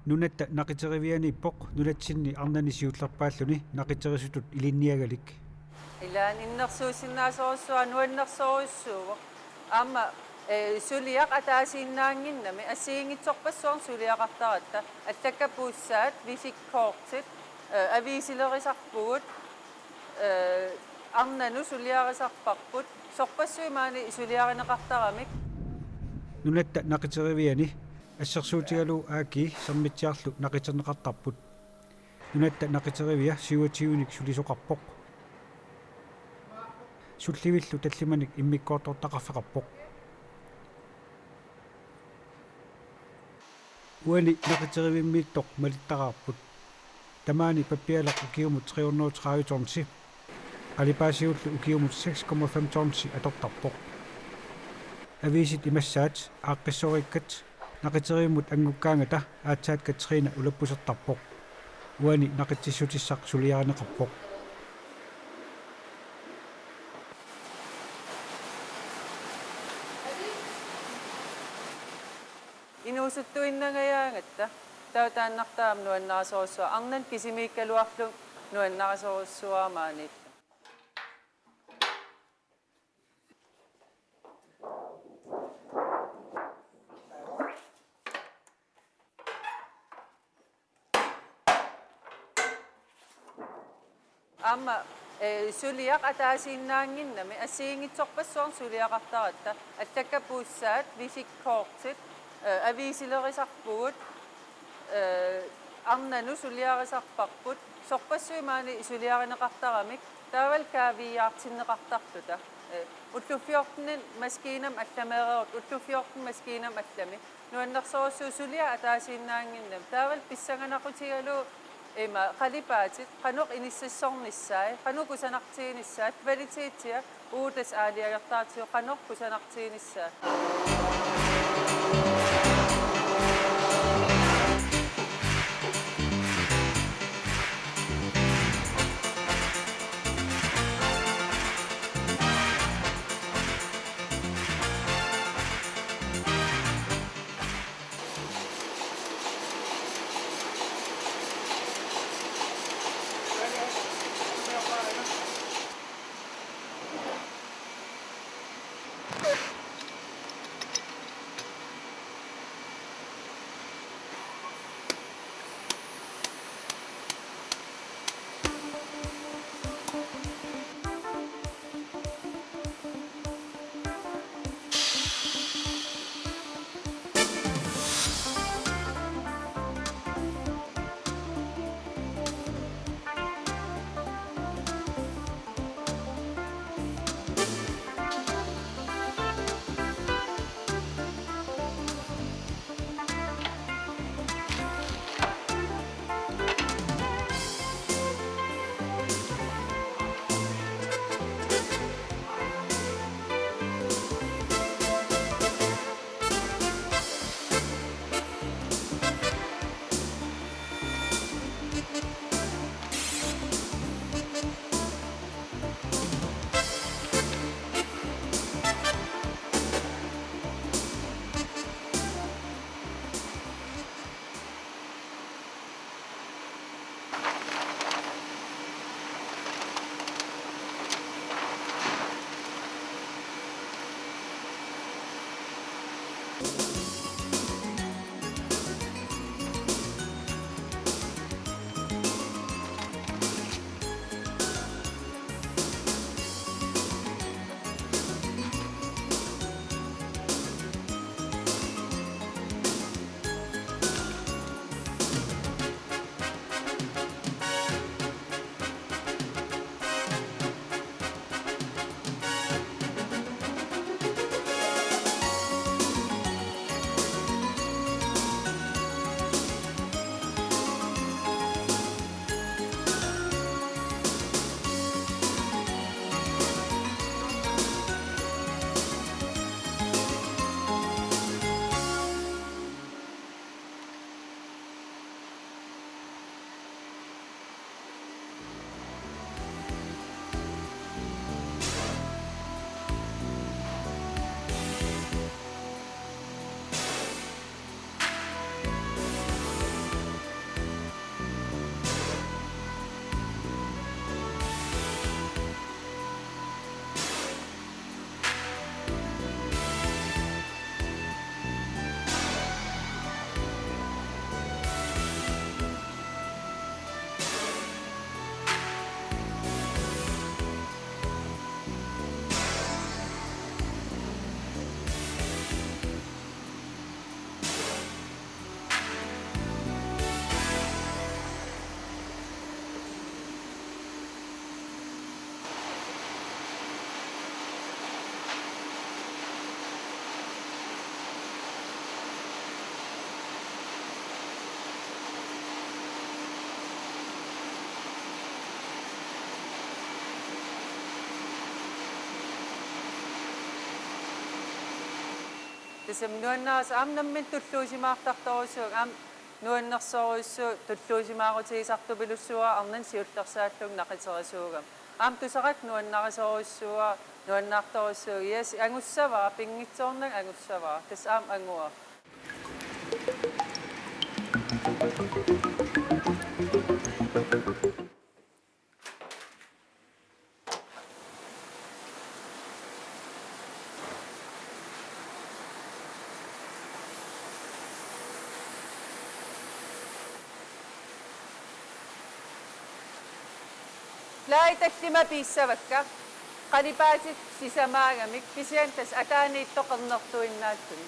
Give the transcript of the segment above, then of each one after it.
Nunaata naqiterivianiippoq nunatsinni arnani siullerpaalluni naqiterisutut ilinniagalik ilaan innersuusinnaasoorsua nuannersoorussuuq aama suliaq ataasiinnaanginnami assiingitsorpassuarn suliaqartaratta allakkapuussaat visikkoortit aviisilerisarpugut arnanu suliarisarparput sorpassuimaani suliarineqartaramik Nunaata naqiteriviani ассерсуутигалу ааки сермитсиарлу нақитернеқартарпут нунатта нақитеривиа сиуатигуник сулисоқарпоқ сулливиллу таллиманик иммиккоортортақарфеқарпоқ уани нақитеривиммииттоқ малиттараарпут тамаани паппиалақ укиумут 330 торнси қалипаасиуллу укиумут 6,5 торнси атортарпоқ ависит имассаат ааққиссориккат нақитериммут ангуккаангата аатсаат Катрина улаппусертарпоқ уани нақитсиссутиссақ сулиаринеқарпоқ инуусуттуиннагаяангатта таутааннартаам нуаннарасоруссуа арнан кисимииккалуарлу нуаннарасоруссуаамаанит аама сулиақ атаасииннаангиннами ассиингитсорпассуарн сулиақартаратта аллаккапууссаат висиккоортит авиисилерисарпугут арнану сулиарисарпарпут сорпассуимаани сулиаринеқартарамик таавал каавиаартиннеқартартута уллуффиортнин маскинам алламеерерут уллуффиортн маскинам аллами нуаннерсоруссуу сулиа атаасииннаангиннам таавал писсаганақутигалу има қалипаатит қануқ иниссассорниссаа қануқ кусанартигиниссаа квалитееттиа уутас аалиагертаатио қануқ кусанартигиниссаа Tisam nuannaas nammin tulluusimaartartorusuuk nuannersoruissu tulluusimaarutiisartupilussuа arnan siullersaallung naqiserisuugam tusaqat nuannarisoruissuа nuannaartorussuug yes angussavaa pingitsoornak angussavaa tas angua Laitallima piissavakka qalipaatit sisamaagamik pisiantas ataaniittoqernertuinnaattuni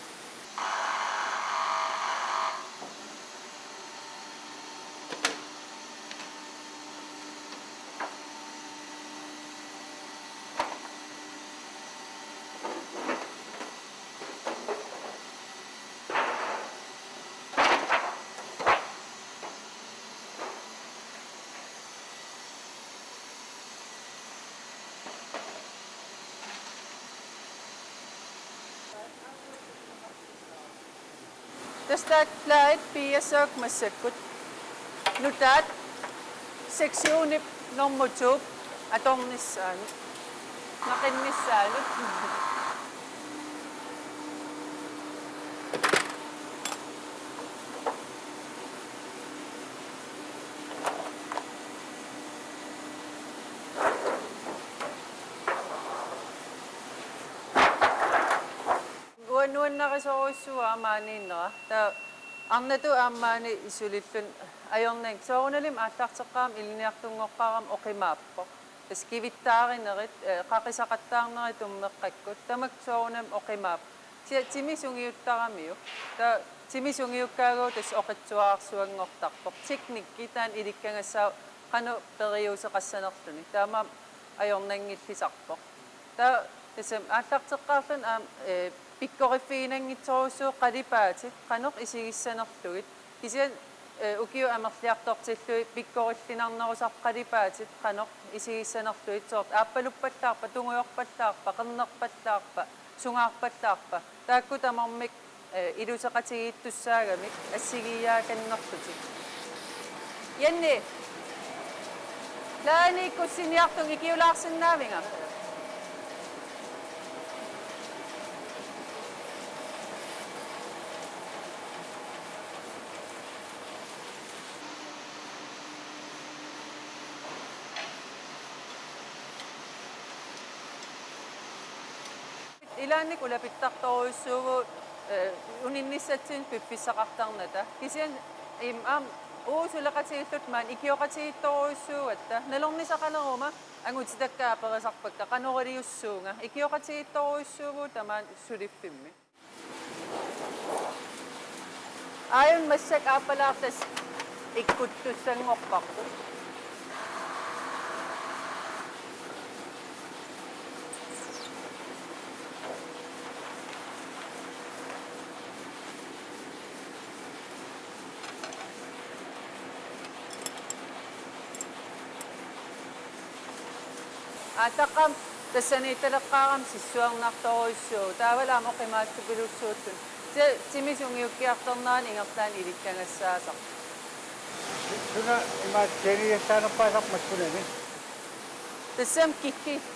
Tästä lähet piiassaak massakkut. Nunaat seksiuni normutsuup atornissaanut. Naqinnissaanut. Nuannarisoruissua amaaniinnera ta arnatu aammaani isulillun ajornang soorunalim aallarteqqaam iliniartunngorparam oqimaappo tas kivittaarinnerit qaqisaqattaarnerit ummeqqakkut tamak soorunam oqimaap timisungiuttaramiu ta timisungiukkaagu tas oqitsuaarsuangortarpoq tiknikki taan ilikkangassaa qanu periuseqassanerluni taama ajornangillisarpoq ta tasam aallarteqqaarlun Pikkorifiinangitsorussuu qalipaatit qaneq isigissanerlugit kisian ukiu amerliartortillui pikkorillinarnerusar qalipaatit qaneq isigissanerlugit soort aappaluppallaarpa tunguyorpallaarpa qernerpallaarpa sungaarpallaarpa taakku tamarmik iluseqatigiittussaagamik assigiiyaakannerlutik yanni laani kussiniartung ikiulaarsinnaavinga Ilaannik ulapittartoruissuugu uninnissatsin pippissaqartarnata kisian uusuleqatigillut maan ikioqatigittoruissuugatta nalornisaqaleruma angutitakkaaperiasarpakka qanoriliussuunga ikioqatigittoruissuugu tamaan suliffimmi Ayun massak aapalaartas ikkuttussangorparpu Ataqam tassaniitaleqqaaram sissuarnartoruissuu taavalaam oqimaattupilussuuttun timisungiukkiartornaan ingertaan ilikkangassaasaq Suna imaat keniyassaanoppaasarmaskunani tassam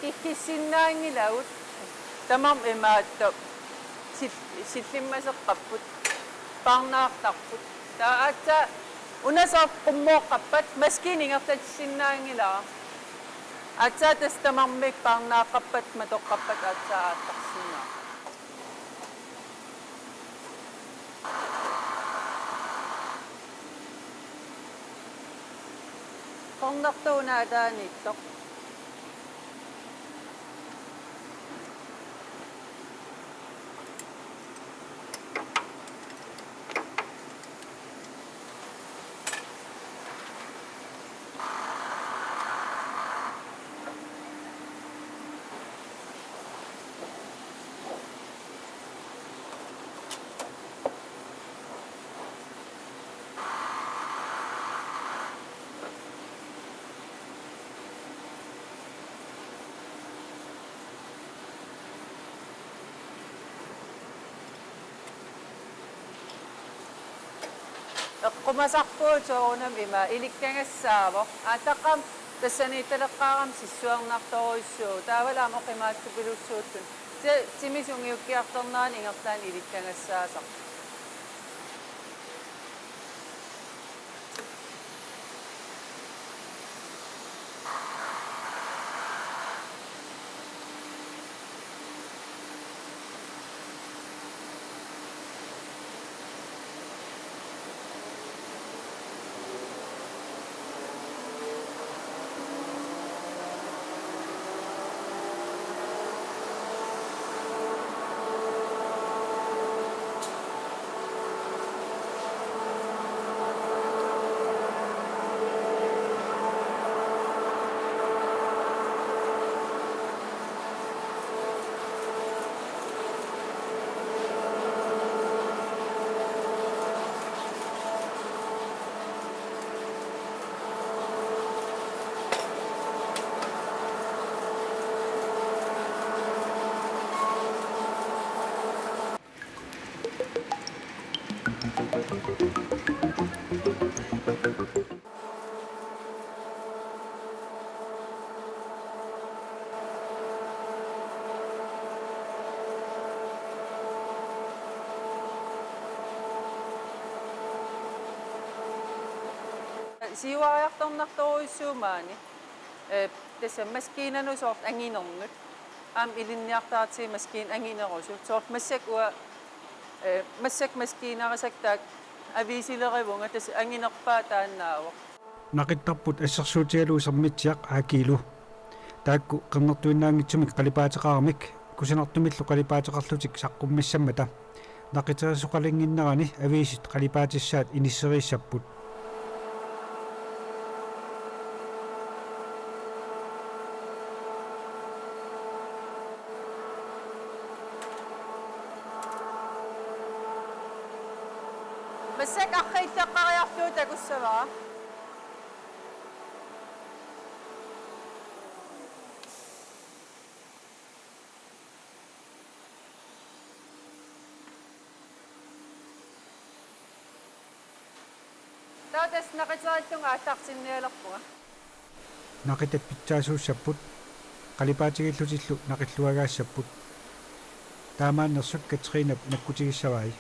kikkisinnaangilagut tamam imaatto sillimmaseqqapput parnaartarput taatsa unasar qummooqqappat maskiin ingertatissinnaangilaa Atsa tas tamarmik parnaaqappat matoqqappat atsa aattaqsinnaa Qornertuunaataaniittoq Eqqumasarpuut soorunam ima ilikkangassaavo aataqam тассаниитталеққарам сиссуарнарторуйссуу таавалаам оқимааттупилуссууттун тимисунгиуккиарторнаани ингерлаани иликкангассаасақ сиуариарторнарторуйссуумаани тасса маскиинанусоорт ангинернут аам илинниартаати маскиин ангинерусу соорт массак уа массак маскиинарасак таак ависилеривунга тасса ангинерпаа тааннаавоқ нақиттарпут ассерсуутигалуусермитсиақ аакилу таакку қернертуиннаангитсумик қалипаатеқармик кусинартумиллу қалипаатеқарлутик саққуммиссаммата нақитерисоқалингиннерани ависит қалипаатиссаат иниссерииссаппут массак архииттаққариартуу такуссаваа таатас нақитериллунга ааллаарсинниалерпуга нақитат питсаасууссаппут қалипаатигиллутиллу нақиллуагаассаппут таамааннерсут катринап наккутигиссаваи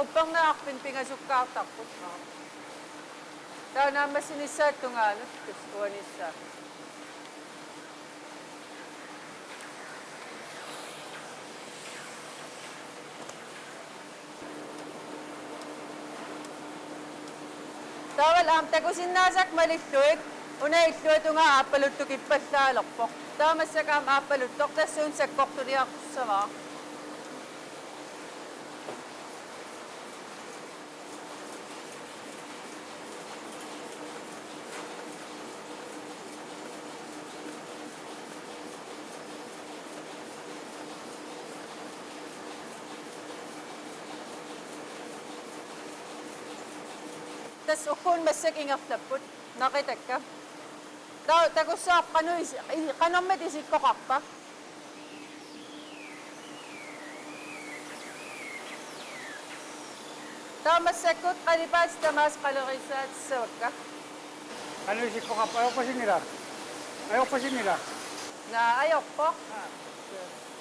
quppernaarpin pingasukkaartarput taanaammassinissaattungaanut tus uanissaa taaval aam takusinnaasak malilluik unailluatunga aappaluttukippallaalerpoq taamassakaam aappaluttoq tassuun sakkortuliartussamaa tas ukun massak ingerlapput naqitakka takussaaq qanormat isikkoqarpa taamassakut qalipaas tamaas qalerisaatissavakka Isikkoqarpa ajoqpasinnilaaq na ajorpo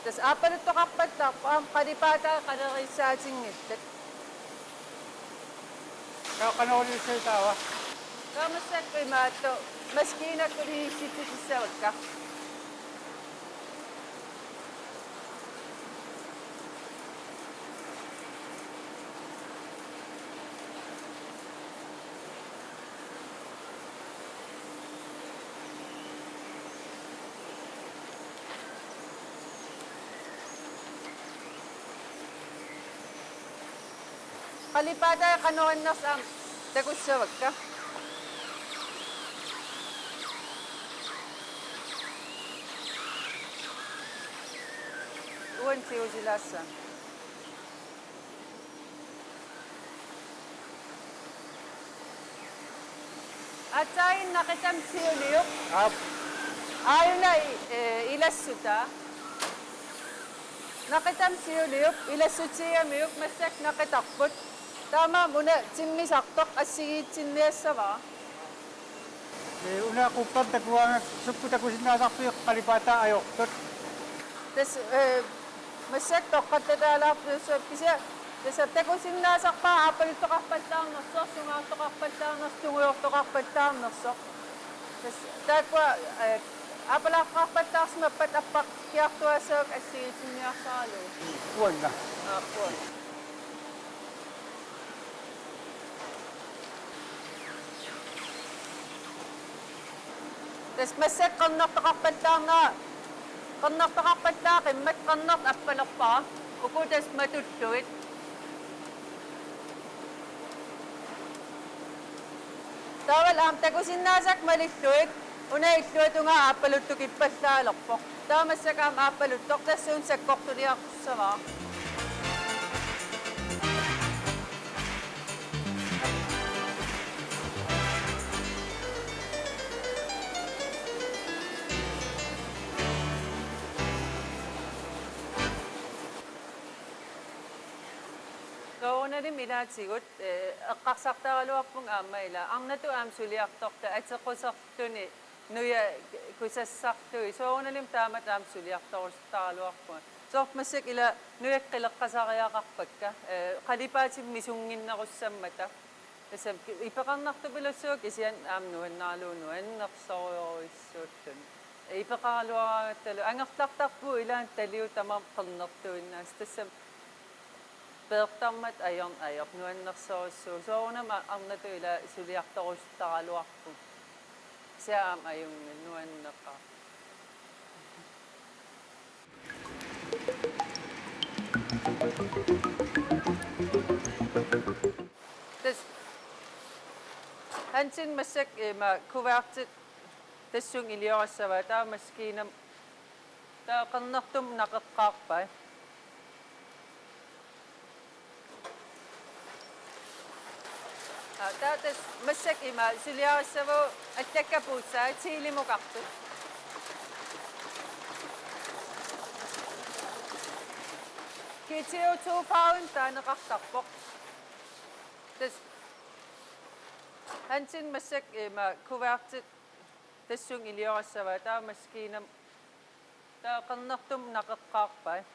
tas aapaluttoqarpattarpa aam qalipaataa qalerisaatinngallat Qanoqulissitaawa taamassakku imaatto maskiinakkuliissittisissavakka Kalipata kanoan nas am tagussavakka. Uwan siusilassa. Atsain nakitam siuliyok. Ayaw na ilassuta. Nakitam siuliyok, ilassut siyamiyok, masak nakitakput. Tama muna, simmisaktok at sigitsinesa ba? Una kupan takuang supputa ko sinasakto yung kalipata ayoktot. Tas masak tokkat tadalap sa pisa. Tas teko sinnasak pa apal to kapatang nasok, sungang to kapatang nas tunguyok to kapatang nasok. Tas takwa apal kapatang mapat apak kiyak to asok at sigitsinesa salo. Uwan na. Apo. Tas masak kannak to kapatang na kannak to kapatang mat kannak apalak pa. Uko tas matutuit. Tawal am teko sinasak malituit. Una ituit nga apalutok ipaslalok po. Tama sa kam apalutok tas sun sa kokto di ako sa mga. So, una rin minatsikot, kakaksakta kaluwak pong amay la. Ang nato am suliak tokta at sa kusakto ni nuya kusasakto. So, una rin tamat am suliak tokta kaluwak po. So, masik ila nuya kilak ka sa kaya kakpag ka. Kalipat si misungin ako sa mata. Kasi ipakang naktabilasok, isiyan am nuhan nalunuhan, naksakoy. Ipakakaluwa talo. Ang aktaktak po ilan taliw tamang kalnaktuin na. Pertamat ayong ayok nuan naksoso. So una ang nato ila suliak to ko sa kaluwak ko. Siya am ayong nuan naka. Tas hansin masak ma kuwartit tas yung iliyo sa bata maski na ta kanaktum nakakakpa. Tapos masak ima suliya sa mo at teka pusa at sili mo kakto. Kitiyo 2 pound ta nakaktakpok. Tapos hansin masak ima kuwartit tas yung iliyo sa bata maski na ta kanaktum nakakakpa.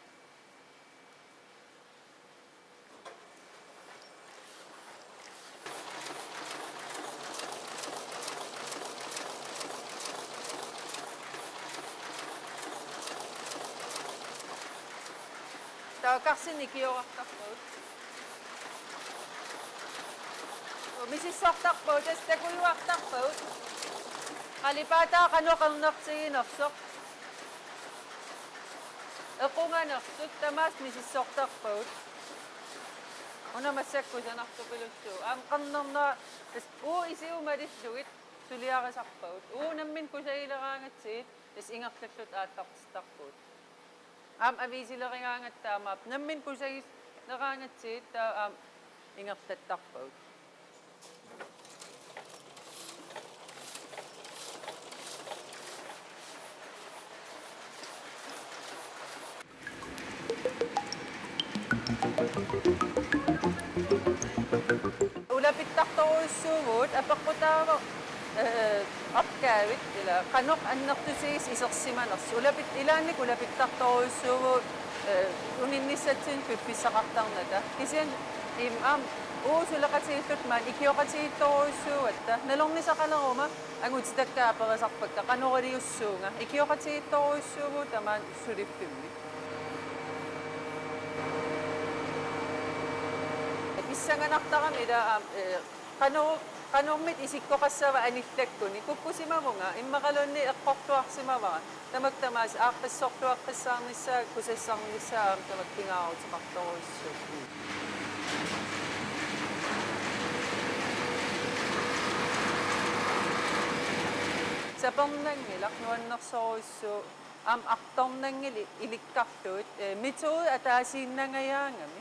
Kasi nikiyo kaktakpo. Misisok takpo, tas tekoy waktakpo. Kalipata kano kang naksi naksok. Ako nga naksok, tamas misisok takpo. Una masek ko sa naktupiluso. Ang kanong na, tas isi umadis duit, suliya ka sakpo. Namin ko sa ilangangat sit, tas ingak taksot atak takpo. Abi sila kangangat tamap. Namin po sa nakangat sit, ingap tatak po. Ulapit takto ko sumot, apak ko tawag. Apkawit ila kanok anak to sis isaksimanos ulapit ilanik ulapit takto so uninisat sin pipisa kaktang nada kasi imam sulakat si itot man ikyo kat si ito so at nalong ni sa kalangoma ang udsdak ka para sa pagka kanok ri uso nga ikyo kat si ito so taman Suliffiga isa nga nakta kami da kanong mit isik ko kasawa aniflek ko ni kukusima mo nga makalon ni akoktuak si mama na magtamas akasoktuak kasang nisa kusasang nisa na magtingaw sa kaktos. сапорнангилақ нуаннерсоруссу аам арторнангили иликкартуут митсуу атаасииннангаяангами